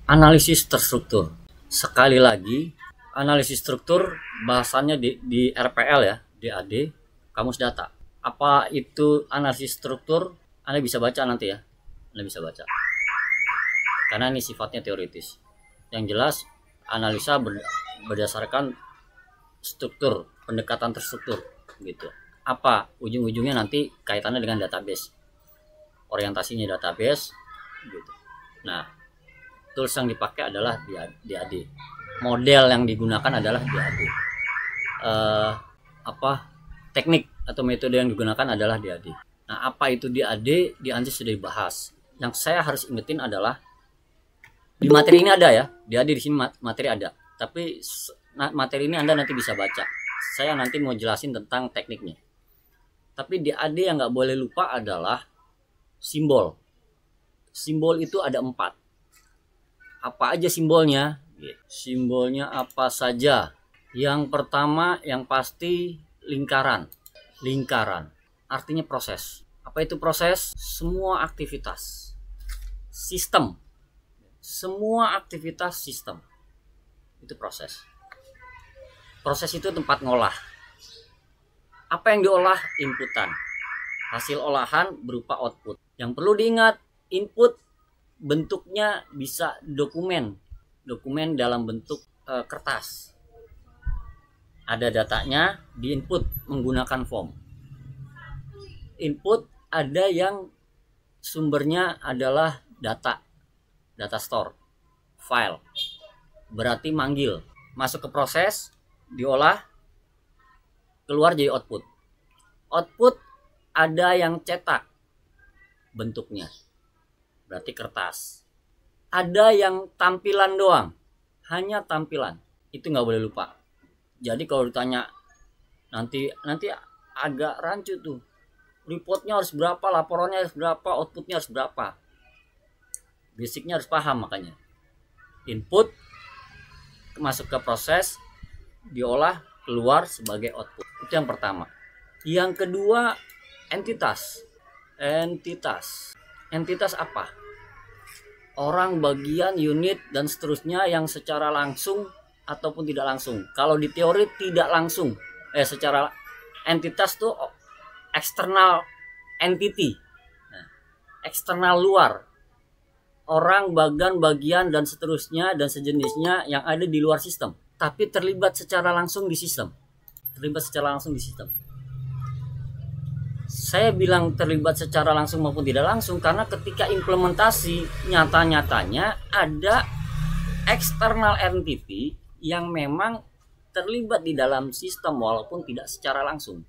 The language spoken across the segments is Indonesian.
Analisis terstruktur. Sekali lagi, analisis struktur bahasannya di RPL ya, DAD, Kamus Data. Apa itu analisis struktur? Anda bisa baca nanti ya. Anda bisa baca. Karena ini sifatnya teoritis. Yang jelas, analisa berdasarkan struktur, pendekatan terstruktur gitu. Apa ujung-ujungnya nanti kaitannya dengan database. Orientasinya database gitu. Nah, tools yang dipakai adalah DAD. Model yang digunakan adalah DAD. Teknik atau metode yang digunakan adalah DAD. Nah, apa itu DAD? DAD sudah dibahas. Yang saya harus ingetin adalah di materi ini ada ya. DAD di sini materi ada. Tapi materi ini Anda nanti bisa baca. Saya nanti mau jelasin tentang tekniknya. Tapi DAD yang nggak boleh lupa adalah simbol. Simbol itu ada 4. Apa aja simbolnya? Simbolnya apa saja? Yang pertama yang pasti lingkaran. Lingkaran artinya proses. Apa itu proses? Semua aktivitas sistem. Semua aktivitas sistem itu proses. Proses itu tempat ngolah. Apa yang diolah? Inputan. Hasil olahan berupa output. Yang perlu diingat, input bentuknya bisa dokumen dalam bentuk kertas. Ada datanya di input menggunakan form. Input ada yang sumbernya adalah data store, file. Berarti manggil, masuk ke proses, diolah, keluar jadi output. Output ada yang cetak bentuknya, berarti kertas. Ada yang tampilan doang, hanya tampilan. Itu nggak boleh lupa. Jadi kalau ditanya nanti agak rancu tuh. Reportnya harus berapa, laporannya harus berapa, outputnya harus berapa. Basicnya harus paham makanya. Input masuk ke proses, diolah, keluar sebagai output. Itu yang pertama. Yang kedua, entitas. Entitas apa? Orang, bagian, unit, dan seterusnya yang secara langsung ataupun tidak langsung. Kalau di teori tidak langsung. Secara entitas tuh external entity. Nah, eksternal luar. Orang, bagian, dan seterusnya dan sejenisnya yang ada di luar sistem. Tapi terlibat secara langsung di sistem. Saya bilang terlibat secara langsung maupun tidak langsung karena ketika implementasi nyata-nyatanya ada external entity yang memang terlibat di dalam sistem walaupun tidak secara langsung.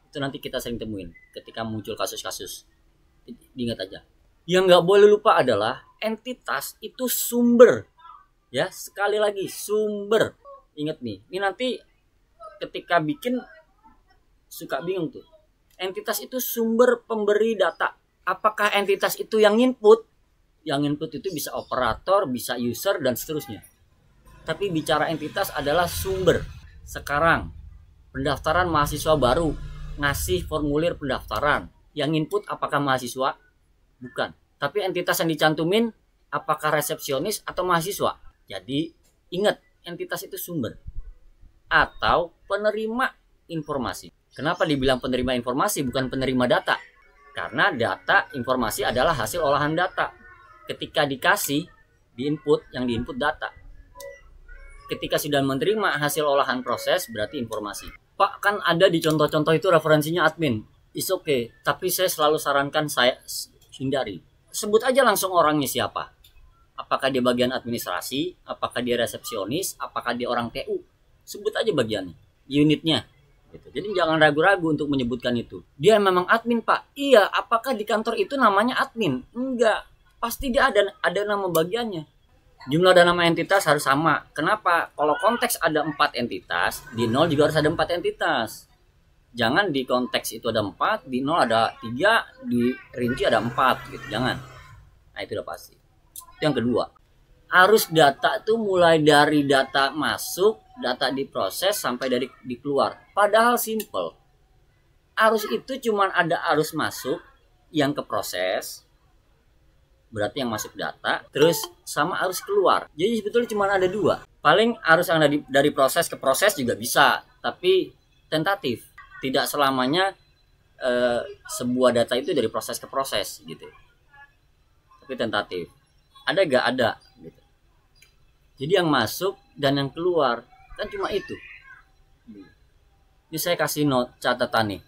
Itu nanti kita sering temuin ketika muncul kasus-kasus. Diingat aja. Yang nggak boleh lupa adalah entitas itu sumber. Ya, sekali lagi sumber. Ingat nih, ini nanti ketika bikin suka bingung tuh. Entitas itu sumber pemberi data. Apakah entitas itu yang input? Yang input itu bisa operator, bisa user, dan seterusnya. Tapi bicara entitas adalah sumber. Sekarang, pendaftaran mahasiswa baru ngasih formulir pendaftaran. Yang input apakah mahasiswa? Bukan. Tapi entitas yang dicantumin apakah resepsionis atau mahasiswa? Jadi, ingat, entitas itu sumber. Atau penerima informasi. Kenapa dibilang penerima informasi bukan penerima data? Karena data informasi adalah hasil olahan data. Ketika dikasih di input, yang di input data. Ketika sudah menerima hasil olahan proses berarti informasi. Pak, kan ada di contoh-contoh itu referensinya admin. It's okay, tapi saya selalu sarankan saya hindari. Sebut aja langsung orangnya siapa. Apakah dia bagian administrasi, apakah dia resepsionis, apakah dia orang TU. Sebut aja bagiannya, unitnya. Gitu. Jadi jangan ragu-ragu untuk menyebutkan itu. Dia memang admin, Pak. Iya, apakah di kantor itu namanya admin? Enggak. Pasti dia ada nama bagiannya. Jumlah dan nama entitas harus sama. Kenapa? Kalau konteks ada 4 entitas, di 0 juga harus ada 4 entitas. Jangan di konteks itu ada 4, di 0 ada 3, di rinci ada 4 gitu. Jangan. Nah, itu udah pasti. Yang kedua, arus data itu mulai dari data masuk, data diproses sampai dari dikeluar. Padahal simple. Arus itu cuma ada arus masuk yang ke proses, berarti yang masuk data, terus sama arus keluar. Jadi sebetulnya cuma ada dua. Paling arus yang dari proses ke proses juga bisa, tapi tentatif. Tidak selamanya sebuah data itu dari proses ke proses gitu. Tapi tentatif. Ada gak? Ada gitu. Jadi yang masuk dan yang keluar kan cuma itu. Ini saya kasih catatan nih.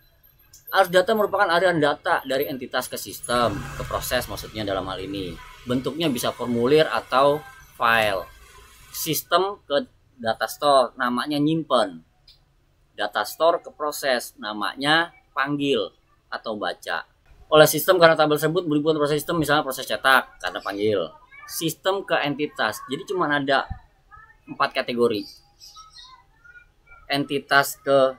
Arus data merupakan aliran data dari entitas ke sistem, ke proses maksudnya dalam hal ini. Bentuknya bisa formulir atau file. Sistem ke data store, namanya nyimpen. Data store ke proses, namanya panggil atau baca. Oleh sistem karena tabel tersebut berhubungan proses sistem, misalnya proses cetak karena panggil. Sistem ke entitas, jadi cuma ada 4 kategori. Entitas ke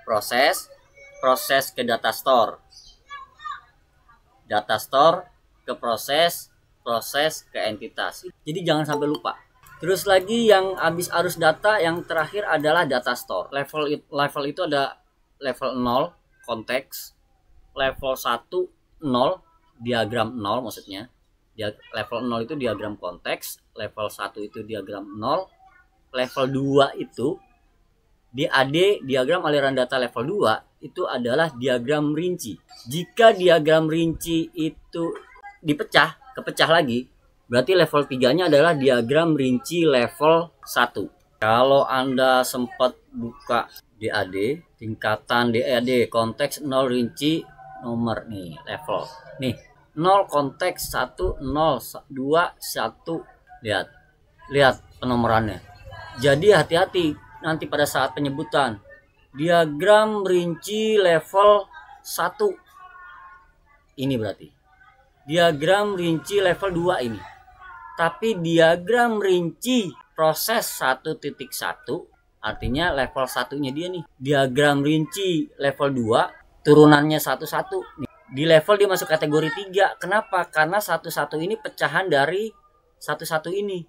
proses, proses ke data store, data store ke proses, proses ke entitas. Jadi jangan sampai lupa. Terus lagi yang habis arus data, yang terakhir adalah data store. Level itu ada level 0 konteks, level 1 0 diagram 0 maksudnya. Level 0 itu diagram konteks, level 1 itu diagram 0, level 2 itu DAD, diagram aliran data level 2 itu adalah diagram rinci. Jika diagram rinci itu kepecah lagi, berarti level 3-nya adalah diagram rinci level 1. Kalau Anda sempat buka DAD, tingkatan DAD, konteks 0 rinci nomor nih, level. Nih, 0 konteks 1 0 2 1. Lihat penomorannya. Jadi hati-hati nanti pada saat penyebutan diagram rinci level 1 ini berarti diagram rinci level 2 ini, tapi diagram rinci proses 1.1 artinya level 1-nya dia nih. Diagram rinci level 2 turunannya 1.1 nih. Di level dia masuk kategori 3. Kenapa? Karena 1.1 ini pecahan dari 1.1 ini.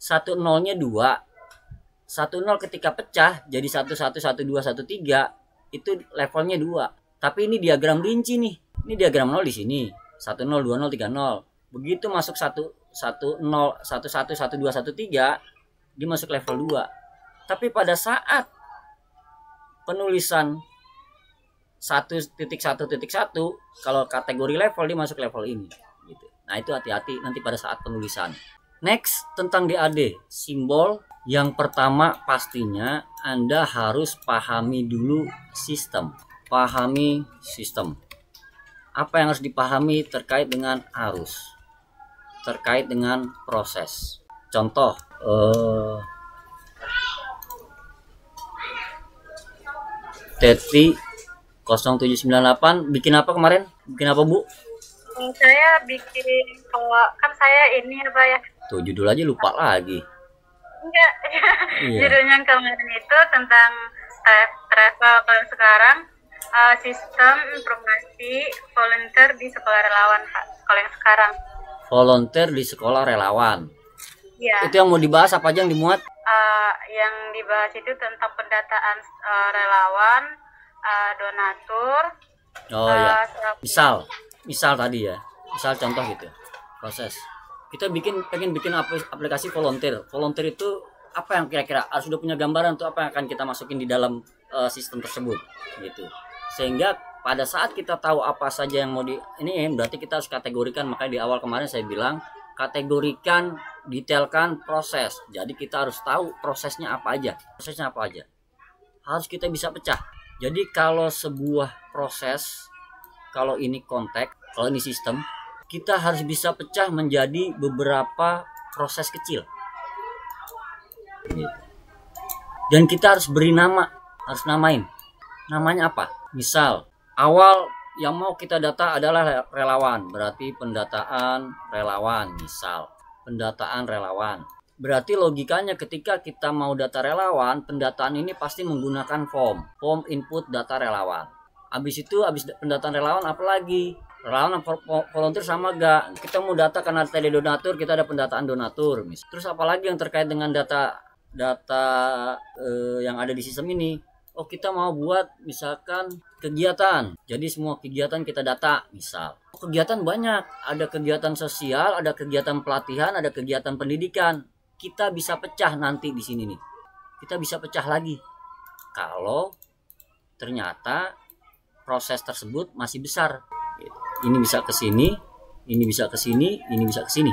1.0-nya 2. 1.0 ketika pecah jadi 1.1, 1.2, 1.3 itu levelnya 2. Tapi ini diagram rinci nih. Ini diagram 0 di sini. 1.0, 2.0, 3.0. Begitu masuk 1.0, 1.1, 1.2, 1.3 dia masuk level 2. Tapi pada saat penulisan 1.1.1 kalau kategori level dia masuk level ini gitu. Nah, itu hati-hati nanti pada saat penulisan. Next, tentang DAD, simbol. Yang pertama pastinya Anda harus pahami dulu sistem. Pahami sistem. Apa yang harus dipahami terkait dengan arus, terkait dengan proses. Contoh, Teti 0798 bikin apa kemarin? Bikin apa, Bu? Saya bikin, kan saya ini apa ya? Tuh, judul aja lupa lagi. Enggak, Iya. judulnya kemarin itu tentang travel kalau sekarang, sistem informasi volunteer di sekolah relawan, Pak. Kalau yang sekarang. Volunteer di sekolah relawan. Ya. Itu yang mau dibahas apa aja yang dimuat? Yang dibahas itu tentang pendataan relawan, donatur. Oh ya. Misal tadi ya. Misal contoh gitu. Proses. Kita pengen bikin aplikasi volunteer. Volunteer itu apa yang kira-kira harus sudah punya gambaran tuh apa yang akan kita masukin di dalam sistem tersebut gitu. Sehingga pada saat kita tahu apa saja yang mau ini berarti kita harus kategorikan. Makanya di awal kemarin saya bilang kategorikan, detailkan proses. Jadi kita harus tahu prosesnya apa aja. Prosesnya apa aja. Harus kita bisa pecah. Jadi kalau sebuah proses, kalau ini konteks, kalau ini sistem, kita harus bisa pecah menjadi beberapa proses kecil. Dan kita harus beri nama, harus namain. Namanya apa? Misal, awal yang mau kita data adalah relawan, berarti pendataan relawan. Misal, pendataan relawan. Berarti logikanya ketika kita mau data relawan, pendataan ini pasti menggunakan form input data relawan. Habis pendataan relawan apalagi? Relawan volunteer sama gak? Kita mau data karena tadi donatur, kita ada pendataan donatur. Terus apalagi yang terkait dengan data yang ada di sistem ini? Oh, kita mau buat misalkan kegiatan, jadi semua kegiatan kita data. Misal kegiatan banyak, ada kegiatan sosial, ada kegiatan pelatihan, ada kegiatan pendidikan. Kita bisa pecah nanti di sini nih, kita bisa pecah lagi kalau ternyata proses tersebut masih besar. Ini bisa ke sini, ini bisa ke sini, ini bisa ke sini.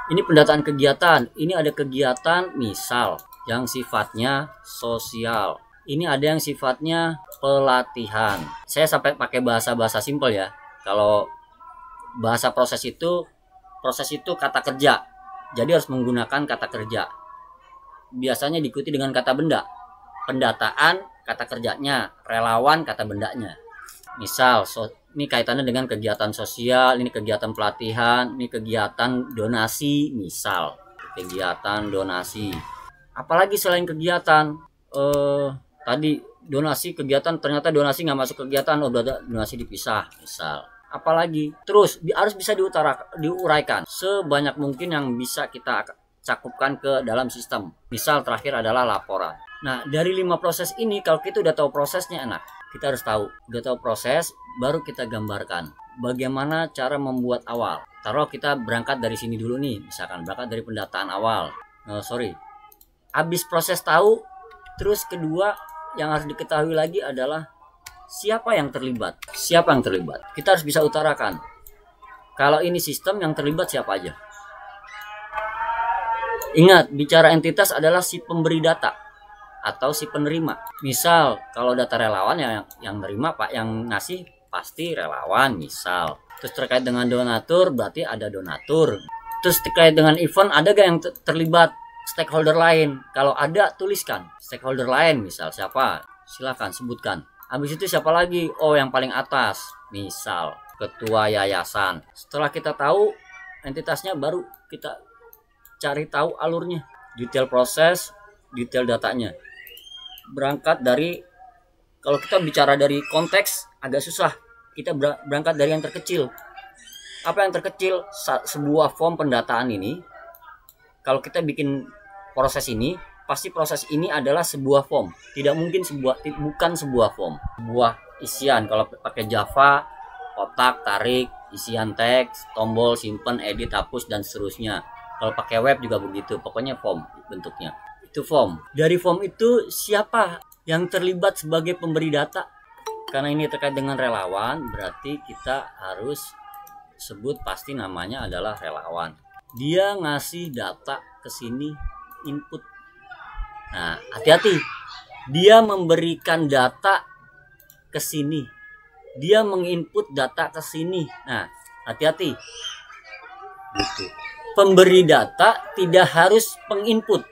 Ini pendataan kegiatan. Ini ada kegiatan misal yang sifatnya sosial. Ini ada yang sifatnya pelatihan. Saya sampai pakai bahasa-bahasa simpel ya. Kalau bahasa proses itu kata kerja. Jadi harus menggunakan kata kerja. Biasanya diikuti dengan kata benda. Pendataan kata kerjanya, relawan kata bendanya. Misal, ini kaitannya dengan kegiatan sosial, ini kegiatan pelatihan, ini kegiatan donasi, misal kegiatan donasi. Apalagi selain kegiatan, tadi donasi kegiatan, ternyata donasi nggak masuk kegiatan, oh donasi dipisah, misal. Apalagi, terus harus bisa diuraikan sebanyak mungkin yang bisa kita cakupkan ke dalam sistem. Misal terakhir adalah laporan. Nah, dari 5 proses ini, kalau kita udah tahu prosesnya enak. Kita harus tahu, udah tahu proses, baru kita gambarkan bagaimana cara membuat awal. Taruh kita berangkat dari sini dulu nih, misalkan berangkat dari pendataan awal. Habis proses tahu, terus kedua yang harus diketahui lagi adalah siapa yang terlibat. Siapa yang terlibat? Kita harus bisa utarakan. Kalau ini sistem, yang terlibat siapa aja. Ingat, bicara entitas adalah si pemberi data atau si penerima. Misal kalau data relawan yang nerima Pak, yang ngasih pasti relawan misal. Terus terkait dengan donatur berarti ada donatur. Terus terkait dengan event ada gak yang terlibat stakeholder lain? Kalau ada tuliskan stakeholder lain, misal siapa? Silakan sebutkan. Habis itu siapa lagi? Oh, yang paling atas, misal ketua yayasan. Setelah kita tahu entitasnya, baru kita cari tahu alurnya, detail proses, detail datanya. Berangkat dari, kalau kita bicara dari konteks agak susah, kita berangkat dari yang terkecil. Apa yang terkecil? Sebuah form pendataan ini, kalau kita bikin proses ini, pasti proses ini adalah sebuah form. Tidak mungkin bukan sebuah form, sebuah isian. Kalau pakai Java, kotak, tarik, isian teks, tombol, simpan, edit, hapus, dan seterusnya. Kalau pakai web juga begitu, pokoknya form bentuknya. Itu form. Dari form itu siapa yang terlibat sebagai pemberi data? Karena ini terkait dengan relawan, berarti kita harus sebut pasti namanya adalah relawan. Dia ngasih data ke sini, input. Nah, hati-hati. Dia memberikan data ke sini. Dia menginput data ke sini. Nah, hati-hati. Gitu. Pemberi data tidak harus penginput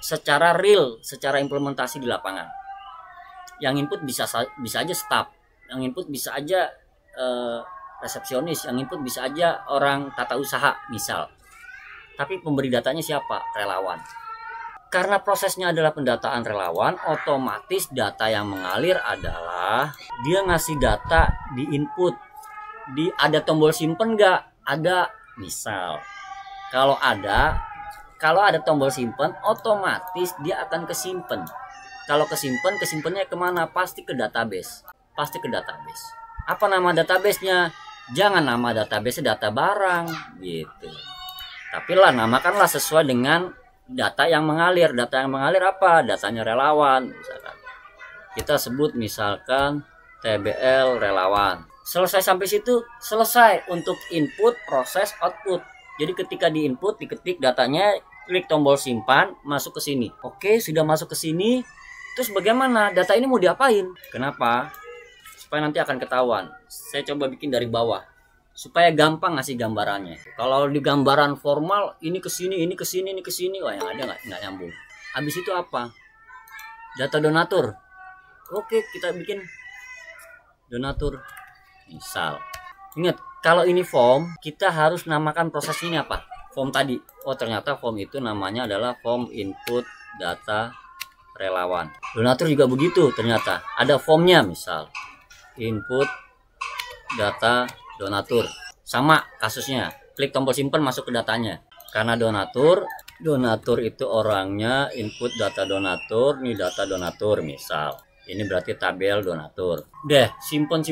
secara real, secara implementasi di lapangan. Yang input bisa aja staff, yang input bisa aja resepsionis, yang input bisa aja orang tata usaha misal. Tapi pemberi datanya siapa? Relawan. Karena prosesnya adalah pendataan relawan, otomatis data yang mengalir adalah dia ngasih data di input. Ada tombol simpen nggak? Ada, misal. Kalau ada tombol simpen, otomatis dia akan kesimpan. Kalau kesimpannya kemana? Pasti ke database. Apa nama databasenya? Jangan nama database data barang gitu. Tapi namakanlah sesuai dengan data yang mengalir. Data yang mengalir apa? Datanya relawan misalkan. Kita sebut misalkan TBL relawan. Selesai sampai situ, selesai untuk input, proses, output. Jadi ketika di input, diketik datanya, klik tombol simpan, masuk ke sini. Oke, sudah masuk ke sini. Terus bagaimana? Data ini mau diapain? Kenapa? Supaya nanti akan ketahuan. Saya coba bikin dari bawah supaya gampang ngasih gambarannya. Kalau di gambaran formal, ini ke sini, ini ke sini, ini ke sini, wah yang ada nggak nyambung. Habis itu apa? Data donatur. Oke, kita bikin donatur. Misal. Ingat, kalau ini form, kita harus namakan proses ini apa? Form tadi. Oh, ternyata form itu namanya adalah form input data relawan. Donatur juga begitu ternyata. Ada formnya misal. Input data donatur. Sama kasusnya. Klik tombol simpan, masuk ke datanya. Karena donatur itu orangnya input data donatur, nih data donatur misal. Ini berarti tabel donatur. Deh, simpen,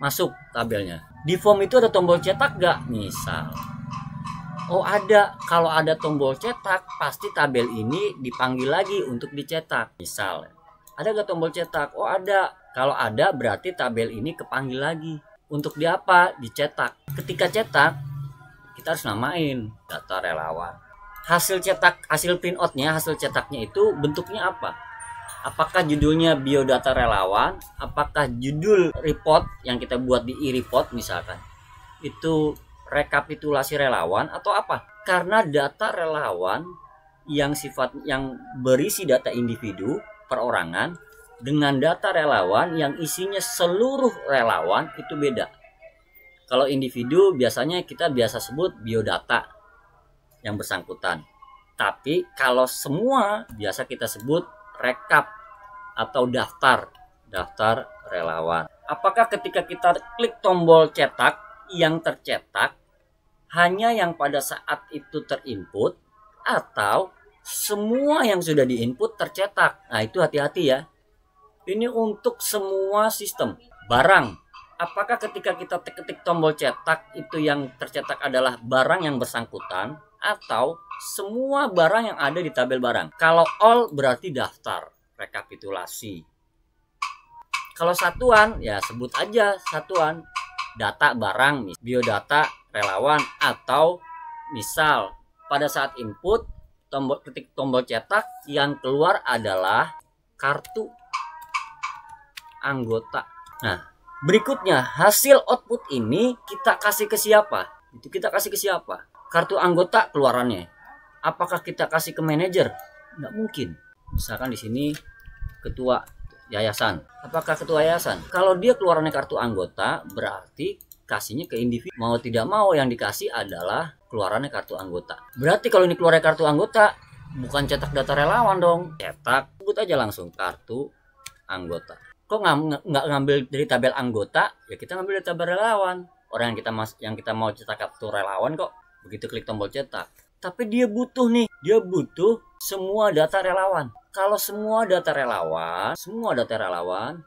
masuk tabelnya. Di form itu ada tombol cetak gak? Misal. Oh ada, kalau ada tombol cetak, pasti tabel ini dipanggil lagi untuk dicetak. Misal, ada gak tombol cetak? Oh ada. Kalau ada, berarti tabel ini kepanggil lagi. Untuk di apa? Dicetak. Ketika cetak, kita harus namain data relawan. Hasil cetak, hasil printoutnya, hasil cetaknya itu bentuknya apa? Apakah judulnya biodata relawan? Apakah judul report yang kita buat di e-report misalkan itu rekapitulasi relawan atau apa? Karena data relawan yang berisi data individu perorangan dengan data relawan yang isinya seluruh relawan itu beda. Kalau individu biasanya kita biasa sebut biodata yang bersangkutan. Tapi kalau semua biasa kita sebut rekap atau daftar relawan. Apakah ketika kita klik tombol cetak yang tercetak hanya yang pada saat itu terinput atau semua yang sudah diinput tercetak? Nah, itu hati-hati ya. Ini untuk semua sistem barang. Apakah ketika kita ketik tombol cetak itu yang tercetak adalah barang yang bersangkutan atau semua barang yang ada di tabel barang? Kalau all berarti daftar, rekapitulasi. Kalau satuan ya sebut aja satuan, data barang, biodata relawan, atau misal pada saat input ketik tombol cetak yang keluar adalah kartu anggota. Nah, berikutnya hasil output ini kita kasih ke siapa? Itu kita kasih ke siapa? Kartu anggota keluarannya. Apakah kita kasih ke manajer? Nggak mungkin. Misalkan di sini ketua yayasan. Apakah ketua yayasan? Kalau dia keluarannya kartu anggota, berarti kasihnya ke individu. Mau tidak mau yang dikasih adalah keluarannya kartu anggota. Berarti kalau ini keluarnya kartu anggota, bukan cetak data relawan dong. Cetak, sebut aja langsung kartu anggota. Kok nggak ngambil dari tabel anggota? Ya kita ngambil dari tabel relawan. Orang yang kita mau cetak kartu relawan kok begitu klik tombol cetak. Tapi dia butuh semua data relawan. Kalau semua data relawan,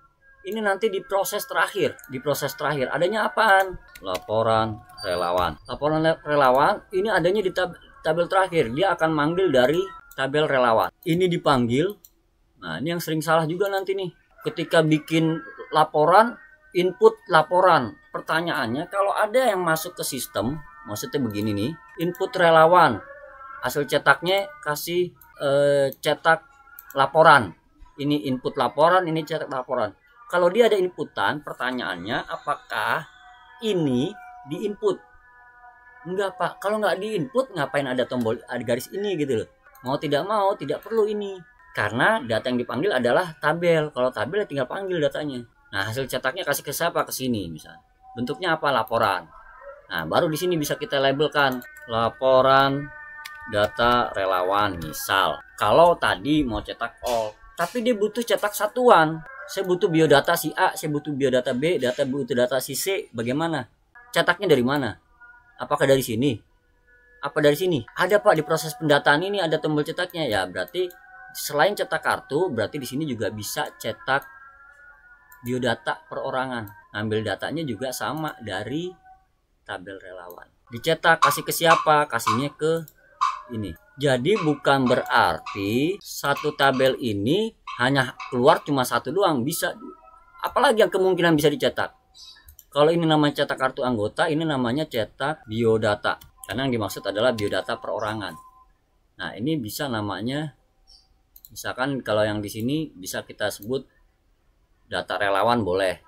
ini nanti di proses terakhir. Di proses terakhir adanya apaan? Laporan relawan. Laporan relawan ini adanya di tabel terakhir. Dia akan manggil dari tabel relawan. Ini dipanggil. Nah, ini yang sering salah juga nanti nih. Ketika bikin laporan, input laporan. Pertanyaannya, kalau ada yang masuk ke sistem, maksudnya begini nih, input relawan, hasil cetaknya kasih cetak laporan. Ini input laporan, ini cetak laporan. Kalau dia ada inputan, pertanyaannya apakah ini diinput? Enggak Pak, kalau nggak diinput ngapain ada tombol, ada garis ini gitu loh. Mau tidak perlu ini. Karena data yang dipanggil adalah tabel. Kalau tabel ya tinggal panggil datanya. Nah, hasil cetaknya kasih ke siapa? Ke sini misalnya. Bentuknya apa? Laporan. Nah, baru di sini bisa kita labelkan laporan data relawan misal. Kalau tadi mau cetak all, tapi dia butuh cetak satuan. Saya butuh biodata si A, saya butuh biodata B, butuh data si C. Bagaimana? Cetaknya dari mana? Apakah dari sini? Apa dari sini? Ada Pak, di proses pendataan ini ada tombol cetaknya. Ya, berarti selain cetak kartu, berarti di sini juga bisa cetak biodata perorangan. Ambil datanya juga sama dari tabel relawan. Dicetak, kasih ke siapa? Kasihnya ke ini. Jadi bukan berarti satu tabel ini hanya keluar cuma satu doang. Bisa, apalagi yang kemungkinan bisa dicetak. Kalau ini namanya cetak kartu anggota, ini namanya cetak biodata. Karena yang dimaksud adalah biodata perorangan. Nah, ini bisa namanya, misalkan kalau yang di sini bisa kita sebut data relawan boleh.